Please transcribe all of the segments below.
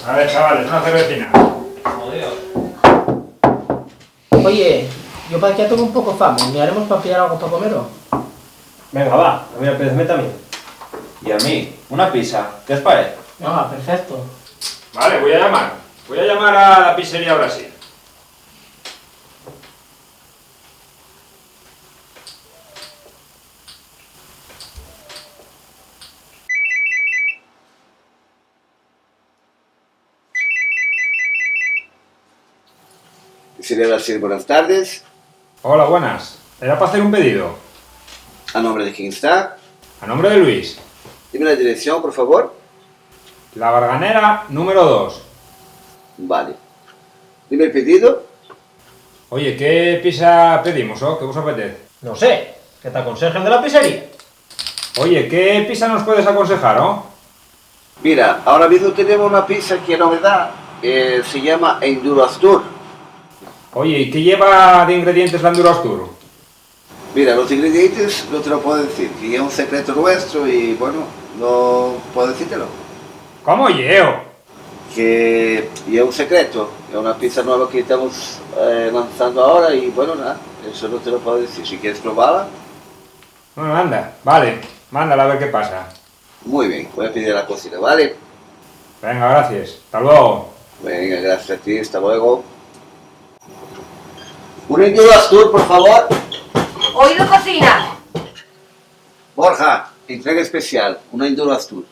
A ver, chavales, una cervecina. Oye, yo para que ya tengo un poco fame. ¿Me haremos para pillar algo para comer o? Venga, va, a mí apetece también. Y a mí, una pizza. ¿Qué os parece? Ah, perfecto. Vale, voy a llamar. Voy a llamar a la pizzería Brasil. Pizzería Brasil, buenas tardes. Hola, buenas. Era para hacer un pedido. ¿A nombre de quién está? A nombre de Luis. Dime la dirección, por favor. La Barganera número 2. Vale. Dime el pedido. Oye, ¿qué pizza pedimos, o? ¿Qué os apetece? No sé, que te aconsejen de la pizzería. Oye, ¿qué pizza nos puedes aconsejar, o? Mira, ahora mismo tenemos una pizza que es novedad. Se llama Enduro Astur. Oye, ¿y qué lleva de ingredientes la Enduro Astur? Mira, los ingredientes no te lo puedo decir, que es un secreto nuestro y bueno, no puedo decírtelo. ¿Cómo llevo? Que y es un secreto, es una pizza nueva que estamos lanzando ahora y bueno, nada, eso no te lo puedo decir. Si quieres probarla, Bueno, anda, vale, mándala a ver qué pasa. muy bien, voy a pedir a la cocina, ¿vale? Venga, gracias. Hasta luego. Venga, gracias a ti, hasta luego. Un Enduro Astur, por favor. Oído cocina. Borja, entrega especial, un Enduro Astur.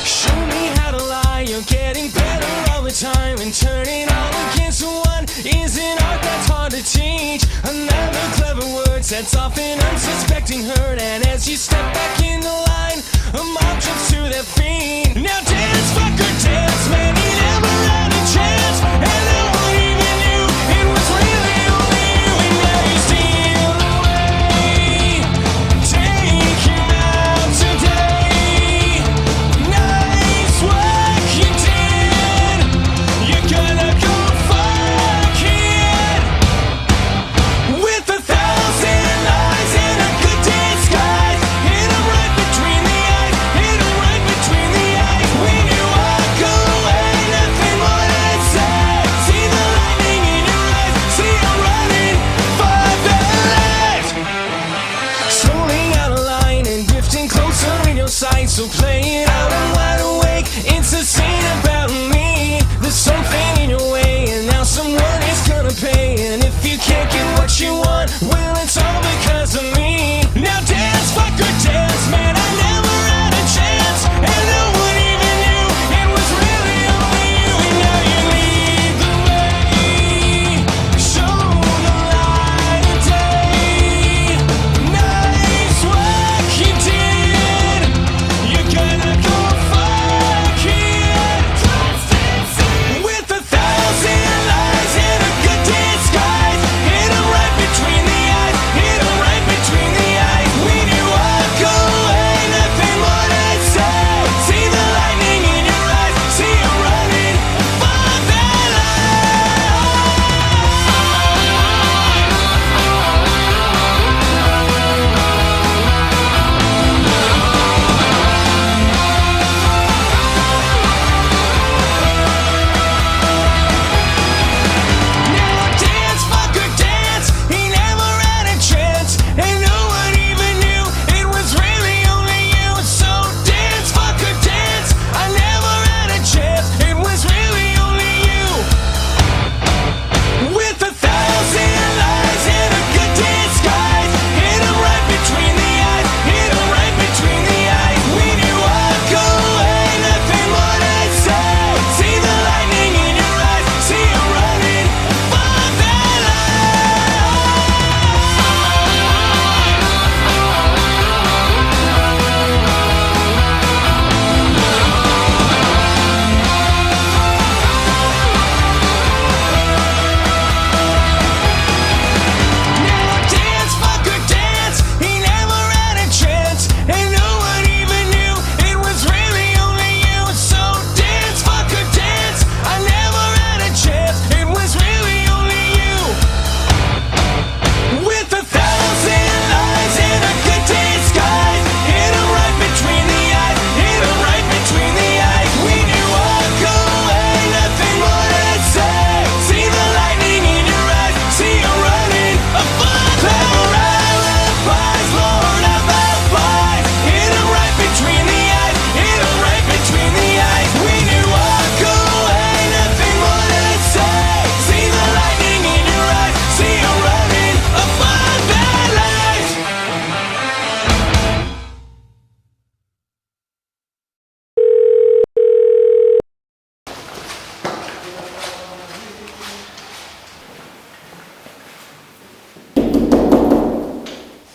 Show me how to lie, you're getting better all the time. And turning all against one is an art that's hard to teach. Another clever word sets off an unsuspecting hurt. And as you step back in the line, a mob jumps to their feet. Now dance, fucker, dance, man, you never had a chance. And no one even knew it was really only you. And now you steal away. Take him out today. Nice work you did. You're gonna go far, kid. With 1,000 lies and a good disguise. Hit 'em right between the eyes. Hit 'em right between the eyes. When you walk away.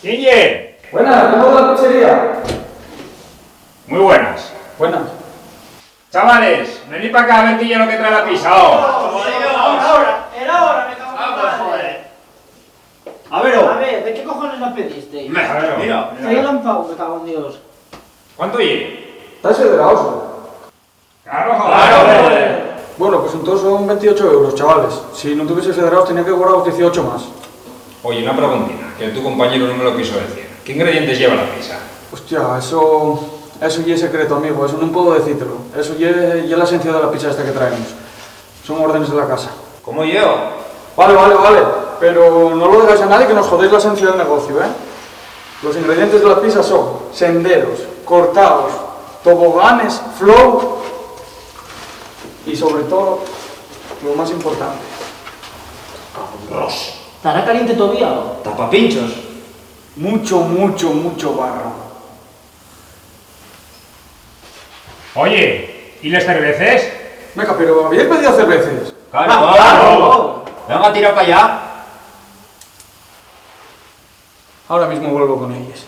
Quiñe, Buenas, ¿cómo va la pizzería? muy buenas. Buenas. Chavales, venid para acá a ver quién es lo que trae la pizza. Oh. Era hora, me cago en la madre. A ver, A ver, ¿de qué cojones la pediste? mira. Traía lampao, me cago en Dios. ¿Cuánto lleve? ¿Estás de la oso? Claro, Claro, joder. Bueno, pues entonces son 28 euros, chavales. Si no tuviese federados tenía que cobrar 18 más. Oye, una preguntina, que tu compañero no me lo quiso decir. ¿Qué ingredientes lleva la pizza? Hostia, eso ya es secreto, amigo. Eso no puedo decírtelo. Eso ya es la esencia de la pizza esta que traemos. Son órdenes de la casa. ¿Cómo yo? Vale. Pero no lo dejáis a nadie que nos jodéis la esencia del negocio, ¿eh? Los ingredientes de la pizza son senderos, cortados, toboganes, flow y sobre todo, lo más importante, ¿Estará caliente todavía? Tapapinchos. mucho barro. Oye, ¿y las cerveces? Venga, pero ¿habíais pedido cervezas? Claro. Venga, tira para allá. Ahora mismo vuelvo con ellas.